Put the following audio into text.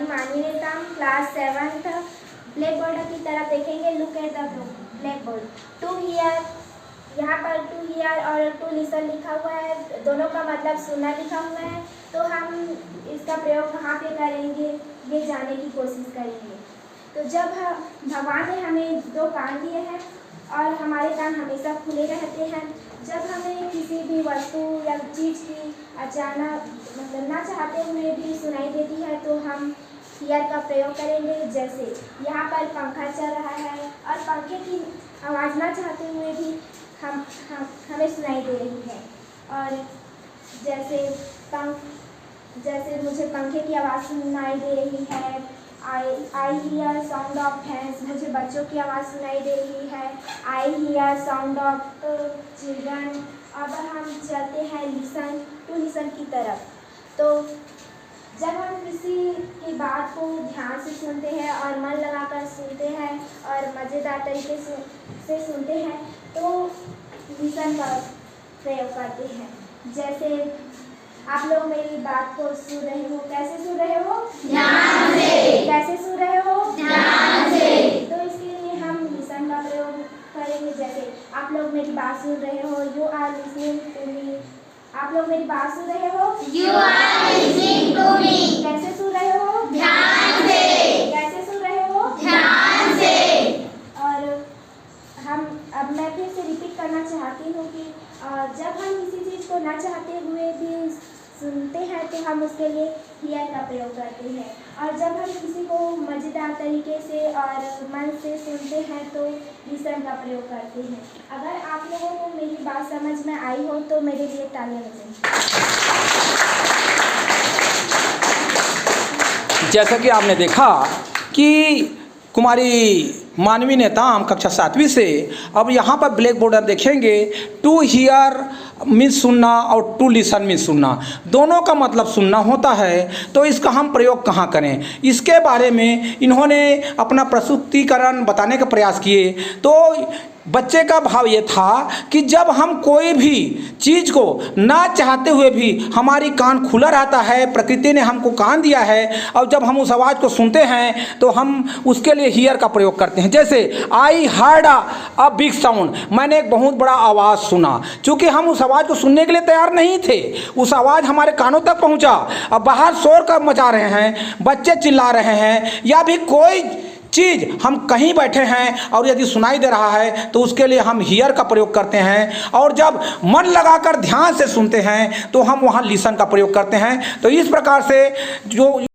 माननीयताम class 7th black board की तरफ देखेंगे। Look at the black board. To here, यहाँ पर टू हियर और टू लिसन लिखा हुआ है, दोनों का मतलब सुनना लिखा हुआ है। तो हम इसका प्रयोग कहाँ पे करेंगे ये जानने की कोशिश करेंगे। तो जब भगवान ने हमें दो कान दिए हैं और हमारे कान हमेशा खुले रहते हैं, जब हमें किसी भी वस्तु या चीज़ की अचानक मतलब ना चाहते हुए भी सुनाई देती है तो हम हियर का प्रयोग करेंगे। जैसे यहाँ पर पंखा चल रहा है और पंखे की आवाज़ ना चाहते हुए भी हमें सुनाई दे रही है। और जैसे मुझे पंखे की आवाज़ सुनाई दे रही है। I hear sound of fans, मुझे बच्चों की आवाज़ सुनाई दे रही है। I hear sound of children. अब हम चलते हैं लिसन टू लिसन की तरफ। तो जब हम किसी की बात को ध्यान से सुनते हैं और मन लगाकर सुनते हैं और मज़ेदार तरीके से सुनते हैं तो लिसन का प्रयोग करते हैं। जैसे आप लोग मेरी बात को सुन रहे हो, कैसे सुन रहे हो? ध्यान से। कैसे सुन रहे हो? ध्यान से। तो इसके लिए हम लिसन का प्रयोग करेंगे। जैसे आप लोग मेरी बात सुन रहे हो, you are listening to me. आप लोग मेरी बात सुन रहे हो? You are listening to me. कैसे सुन रहे हो? ध्यान से। कैसे सुन रहे हो? ध्यान से। और अब मैं फिर से रिपीट करना चाहती हूँ कि जब हम किसी चीज़ को ना चाहते हुए भी सुनते हैं तो हम उसके लिए हियर का प्रयोग करते हैं। और जब हम किसी को मज़ेदार तरीके से और मन से सुनते हैं तो लिसन का प्रयोग करते हैं। अगर आप लोगों को मेरी बात समझ में आई हो तो मेरे लिए तालियां बजाएं। जैसा कि आपने देखा कि कुमारी मानवी नेताम कक्षा 7वीं से अब यहाँ पर ब्लैक बोर्ड हम देखेंगे। टू हियर मीन्स सुनना और टू लिसन मीन्स सुनना, दोनों का मतलब सुनना होता है। तो इसका हम प्रयोग कहाँ करें, इसके बारे में इन्होंने अपना प्रस्तुतिकरण बताने का प्रयास किए। तो बच्चे का भाव ये था कि जब हम कोई भी चीज़ को ना चाहते हुए भी हमारी कान खुला रहता है, प्रकृति ने हमको कान दिया है, और जब हम उस आवाज़ को सुनते हैं तो हम उसके लिए हियर का प्रयोग करते हैं। जैसे I heard a big sound, मैंने एक बहुत बड़ा आवाज़ सुना। चूँकि हम उस आवाज़ को सुनने के लिए तैयार नहीं थे, उस आवाज़ हमारे कानों तक पहुँचा। अब बाहर शोर कर मचा रहे हैं, बच्चे चिल्ला रहे हैं, या भी कोई चीज़ हम कहीं बैठे हैं और यदि सुनाई दे रहा है तो उसके लिए हम हियर का प्रयोग करते हैं। और जब मन लगाकर ध्यान से सुनते हैं तो हम वहाँ लिसन का प्रयोग करते हैं। तो इस प्रकार से जो